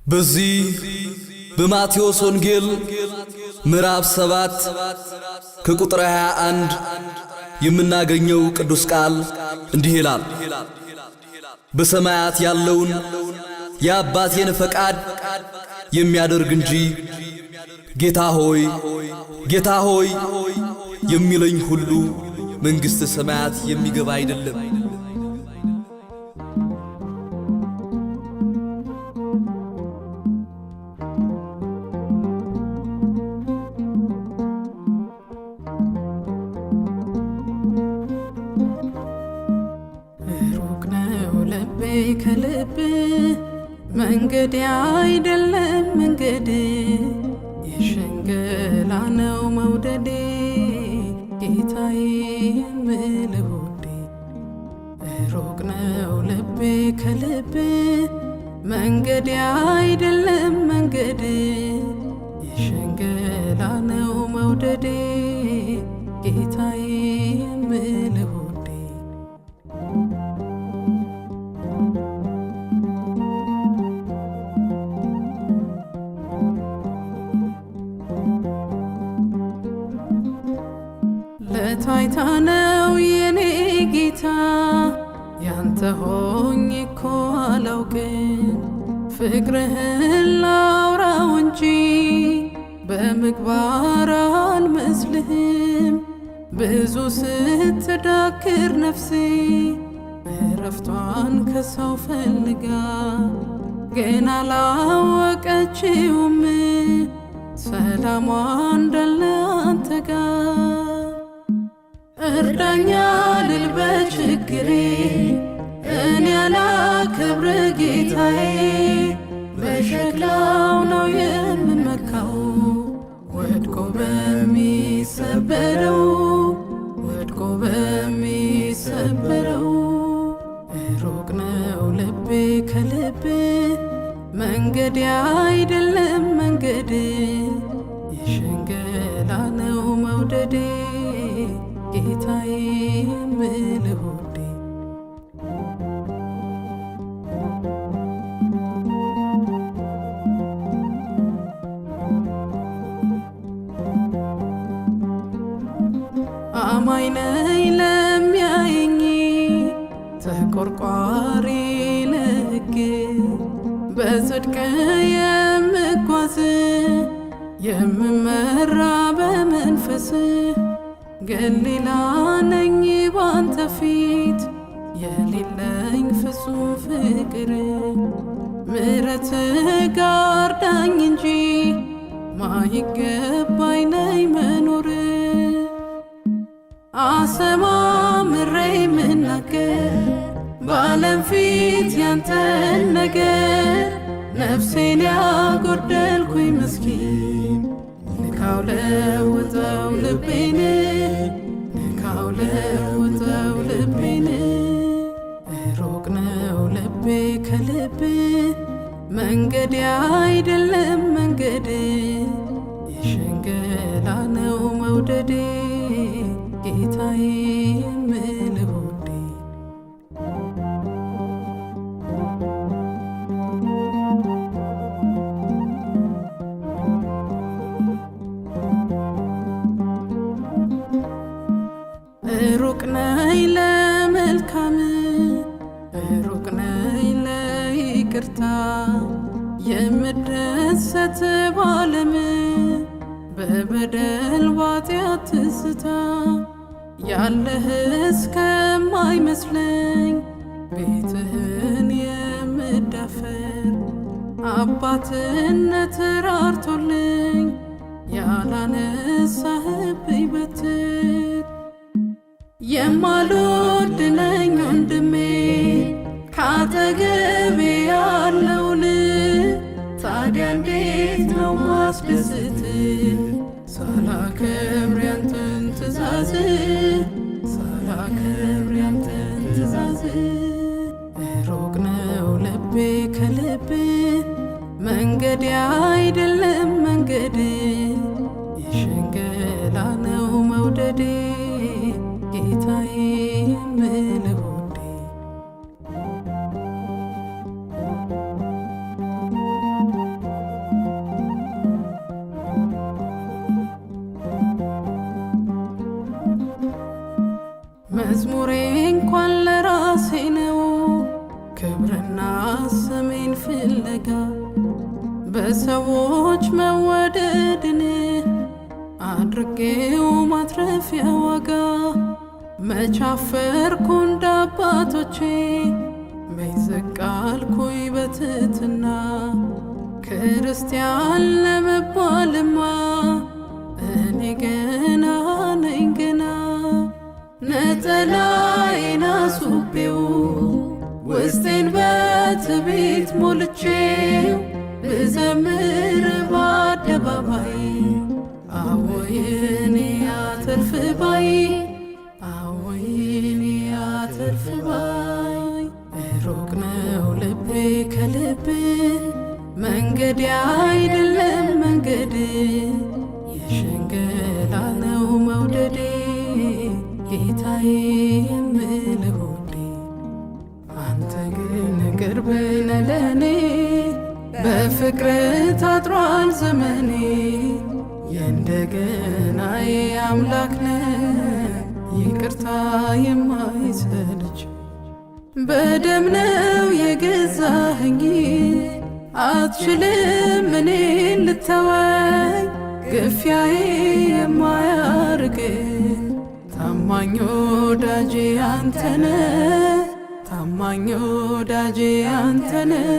በዚህ በማቴዎስ ወንጌል ምዕራፍ 7 ከቁጥር 21 የምናገኘው ቅዱስ ቃል እንዲህ ይላል። በሰማያት ያለውን የአባቴን ፈቃድ የሚያደርግ እንጂ ጌታ ሆይ ጌታ ሆይ የሚለኝ ሁሉ መንግሥተ ሰማያት የሚገባ አይደለም። ከልብ መንገድ አይደለም መንገድ የሸንገላ ነው መውደዴ ጌታዬ የምልህ ውዴ ሩቅ ነው ልቤ ከልብ መንገድ አይደለም መንገድ የሸንገላ ነው መውደዴ ጌታዬ የምልህ ለታይታ ነው የኔ ጌታ ያንተ ሆኜ እኮ አላውቅም ፍቅርህን ላውራው እንጂ በምግባር አልመስልህም ብዙ ስትዳክር ነፍሴ እረፍቷን ከሰው ፈልጋ ግን አላወቀችውም ሰላሟ እንዳለ አንተ ጋር እርዳኛ ልል በችግሬ እኔ ያላከብር ጌታዬ በሸክላው ነው የምመካው ወድቆ በሚሰበረው ሩቅ ነው ልቤ ከልብ መንገድ አይደለም መንገድ የሸንገላ ነው መውደዴ ጌታዬ የምልህ ውዴ አማኝ ነኝ ለሚያየኝ ተቆርቋሪ ለሕግ በጽድቅ የምጓዝ የምመራ በመንፈስ ግን ሌላ ነኝ ባንተ ፊት የሌለኝ ፍጹም ፍቅር ምሕረት ጋርዳኝ እንጂ ማይገባኝ ነኝ መኖር አሰማምሬ ምናገር በዓለም ፊት ያንተን ነገር ነፍሴን ያጎደልኩኝ ምስኪን ንካው ለውጠው ልቤን ሩቅ ነው ልቤ ከልብ መንገድ አይደለም መንገድ የሸንገላ ነው መውደዴ ጌታዬ የምልህ ውዴ ሩቅ ነኝ ለመልካም ሩቅ ነኝ ለይቅርታ የምደሰት ባለም በበደል ኃጢአት ትዝታ ያለህ እስከማይመስለኝ ቤትህን የምዳፈር አባትነት ራርቶልኝ ያላነሳህብኝ በትር የማልወድ ነኝ ወንድሜ ካጠገቤ ያለውን ታዲያ እንዴት ነው ማስደስት ሳላከብር ያንተን ትእዛዝ ሩቅ ነው ልቤ ከልብ መንገድ አይደለም መንገድ የሸንገላ ነው መውደዴ ጌታዬ የምልህ ውዴ መዝሙሬ እንኳን ለራሴ ነው ክብርና ስሜን ፍለጋ በሰዎች መወደድን አድርጌው ማትረፊያ ዋጋ መቻፈርኩ እንደ አባቶቼ መይዝቅ አልኩኝ በትሕትና ክርስቲያን ለመባልማ እኔ ገና ነኝ ገና ነጠላዬን አስውቤው ውስጤን በትዕቢት ሞልቼው ብዘምር በአደባባይ አዎይኔ አተርፍ ባይ አዎይኔ አተርፍ ባይ ሩቅ ነው ልቤ ከልብ መንገድ አይደለም መንገድ የሽንገላ ነው መውደዴ ጌታዬ የምልህ ውዴ አንተ ግን ቅርብ ነህ ለኔ በፍቅር ታጥሯል ዘመኔ የእንደገናዬ አምላክ ነህ ይቅርታ የማይሰለች በደም ነው የገዛኸኝ አትችልም እኔን ልተወኝ ግፊያዬ የማያርቅ ታማኝ ወዳጄ አንተነህ ታማኝ ወዳጄ አንተነህ